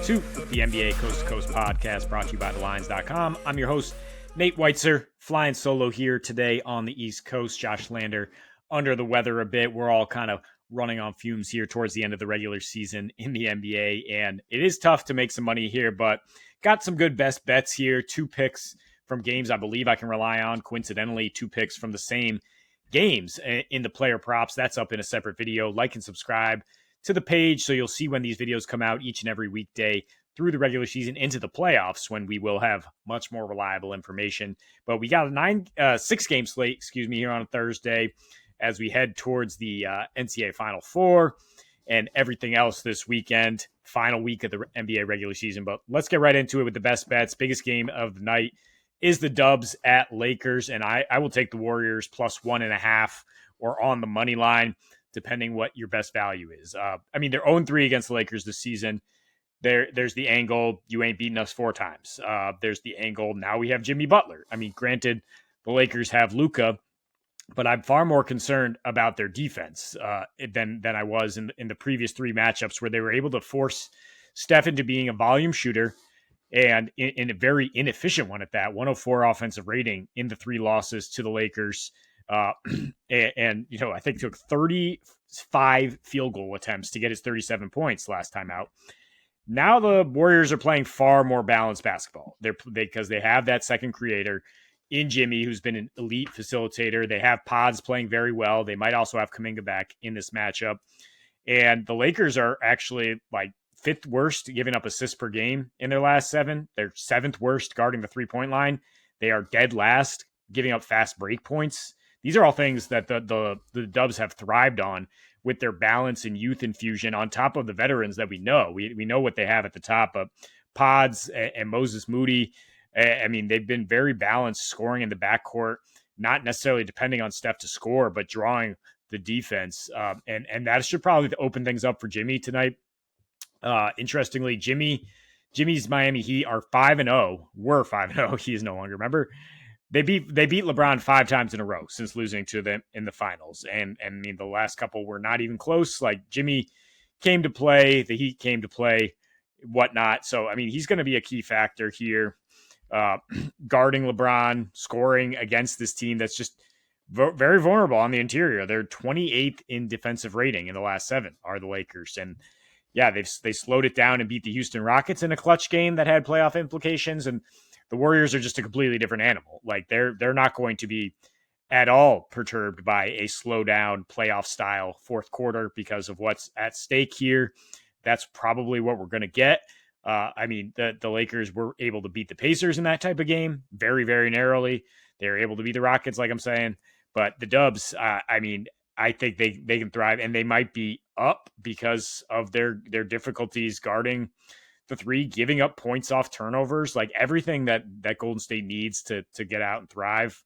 to the NBA Coast to Coast podcast brought to you by thelines.com. I'm your host, Nate Weitzer, flying solo here today on the East Coast. Josh Lander under the weather a bit. We're all kind of running on fumes here towards the end of the regular season in the NBA, and it is tough to make some money here, but got some good best bets here. 2 picks from games I believe I can rely on. Coincidentally, 2 picks from the same games in the player props. That's up in a separate video. Like and subscribe to the page so you'll see when these videos come out each and every weekday through the regular season into the playoffs, when we will have much more reliable information. But we got a 6-game slate, here on a Thursday as we head towards the NCAA Final Four and everything else this weekend, final week of the NBA regular season. But let's get right into it with the best bets. Biggest game of the night is the Dubs at Lakers, and I will take the Warriors plus 1.5 or on the money line, depending what your best value is. They're 0-3 against the Lakers this season. There's the angle, you ain't beaten us 4 times. There's the angle, now we have Jimmy Butler. Granted, the Lakers have Luka, but I'm far more concerned about their defense than I was in the previous 3 matchups, where they were able to force Steph into being a volume shooter, and in a very inefficient one at that. 104 offensive rating in the 3 losses to the Lakers. I think took 35 field goal attempts to get his 37 points last time out. Now the Warriors are playing far more balanced basketball. Because they have that second creator in Jimmy, who's been an elite facilitator. They have Pods playing very well. They might also have Kuminga back in this matchup. And the Lakers are actually like 5th worst giving up assists per game in their last 7. They're 7th worst guarding the 3-point line. They are dead last giving up fast break points. These are all things that the Dubs have thrived on with their balance and youth infusion on top of the veterans that we know. We know what they have at the top, but Pods and Moses Moody, they've been very balanced scoring in the backcourt, not necessarily depending on Steph to score, but drawing the defense. And that should probably open things up for Jimmy tonight. Interestingly, Jimmy's Miami Heat are 5-0. Were 5-0. He is no longer. Remember, they beat LeBron 5 times in a row since losing to them in the finals, and the last couple were not even close. Like, Jimmy came to play, the Heat came to play, whatnot. So he's going to be a key factor here, guarding LeBron, scoring against this team that's just very vulnerable on the interior. They're 28th in defensive rating in the last 7 are the Lakers, and yeah, they slowed it down and beat the Houston Rockets in a clutch game that had playoff implications. And the Warriors are just a completely different animal. Like, they're not going to be at all perturbed by a slow down playoff style 4th quarter because of what's at stake here. That's probably what we're going to get. The Lakers were able to beat the Pacers in that type of game very, very narrowly. They were able to beat the Rockets, like I'm saying. But the Dubs, I think they can thrive, and they might be up because of their difficulties guarding the 3, giving up points off turnovers, like everything that Golden State needs to get out and thrive.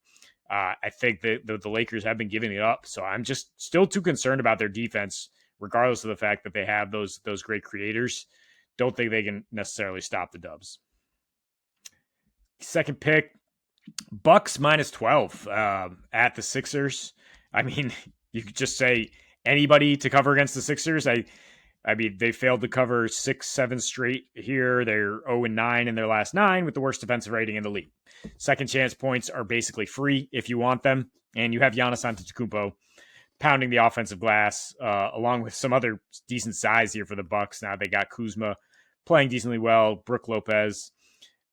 I think that the Lakers have been giving it up, so I'm just still too concerned about their defense, regardless of the fact that they have those great creators. Don't think they can necessarily stop the Dubs. Second pick, Bucks minus 12 at the Sixers. You could just say anybody to cover against the Sixers. They failed to cover 6-7 straight here. They're 0-9 in their last 9 with the worst defensive rating in the league. Second chance points are basically free if you want them. And you have Giannis Antetokounmpo pounding the offensive glass, along with some other decent size here for the Bucks. Now they got Kuzma playing decently well, Brook Lopez.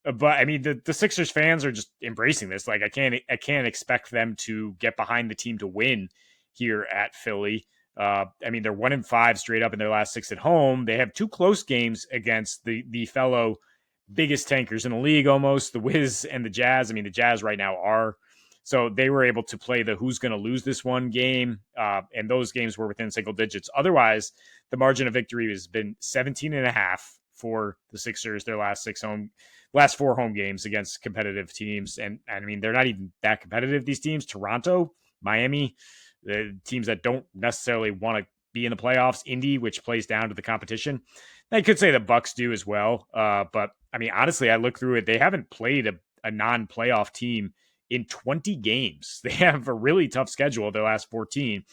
But the Sixers fans are just embracing this. Like, I can't expect them to get behind the team to win here at Philly. They're 1-5 straight up in their last 6 at home. They have 2 close games against the fellow biggest tankers in the league, almost, the Wiz and the Jazz. The Jazz right now are. So they were able to play the who's going to lose this one game, and those games were within single digits. Otherwise, the margin of victory has been 17.5 for the Sixers, their last 4 home games against competitive teams. And they're not even that competitive, these teams. Toronto, Miami, the teams that don't necessarily want to be in the playoffs, Indy, which plays down to the competition. I could say the Bucks do as well. But honestly, I look through it. They haven't played a non-playoff team in 20 games. They have a really tough schedule their last 14.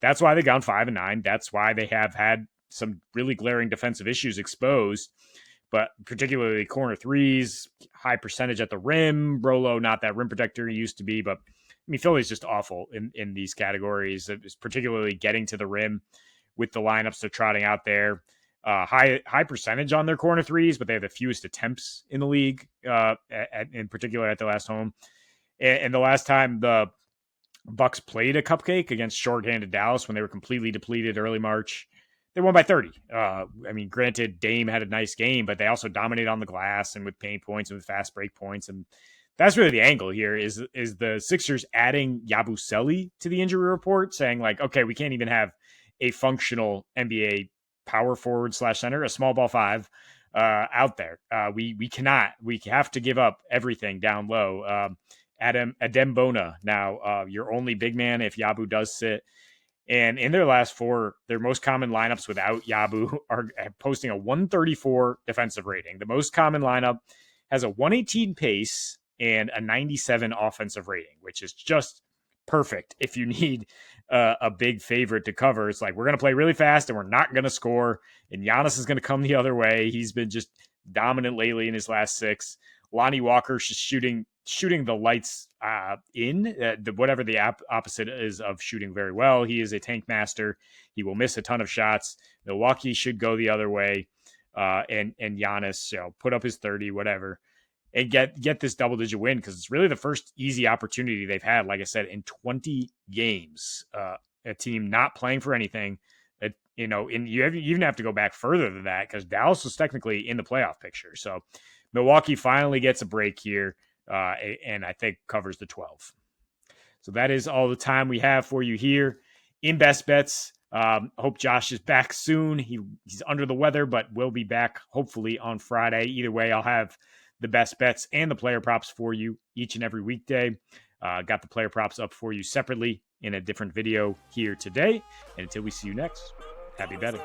That's why they've gone 5-9. That's why they have had some really glaring defensive issues exposed. but particularly corner threes, high percentage at the rim. Rolo, not that rim protector he used to be, but I mean, Philly's just awful in these categories. It's particularly getting to the rim with the lineups they're trotting out there. High percentage on their corner threes, but they have the fewest attempts in the league, in particular at their last home. And the last time the Bucks played a cupcake against shorthanded Dallas when they were completely depleted early March, they won by 30. I mean, granted, Dame had a nice game, but they also dominated on the glass and with paint points and with fast break points. And that's really the angle here is the Sixers adding Yabusele to the injury report, saying like, okay, we can't even have a functional NBA power forward / center, a small ball five out there. We cannot. We have to give up everything down low. Adem Bona now your only big man if Yabu does sit. And in their last four, their most common lineups without Yabu are posting a 134 defensive rating. The most common lineup has a 118 pace and a 97 offensive rating, which is just perfect if you need a big favorite to cover. It's like, we're going to play really fast and we're not going to score. And Giannis is going to come the other way. He's been just dominant lately in his last six. Lonnie Walker's just shooting the lights whatever the opposite is of shooting very well. He is a tank master. He will miss a ton of shots. Milwaukee should go the other way. And Giannis, put up his 30, whatever, and get this double-digit win, because it's really the first easy opportunity they've had, like I said, in 20 games. A team not playing for anything. And you even have to go back further than that, because Dallas was technically in the playoff picture. So Milwaukee finally gets a break here, and I think covers the 12. So that is all the time we have for you here in Best Bets. Hope Josh is back soon. He's under the weather, but will be back hopefully on Friday. Either way, I'll have the best bets and the player props for you each and every weekday. Got the player props up for you separately in a different video here today. And until we see you next, happy betting.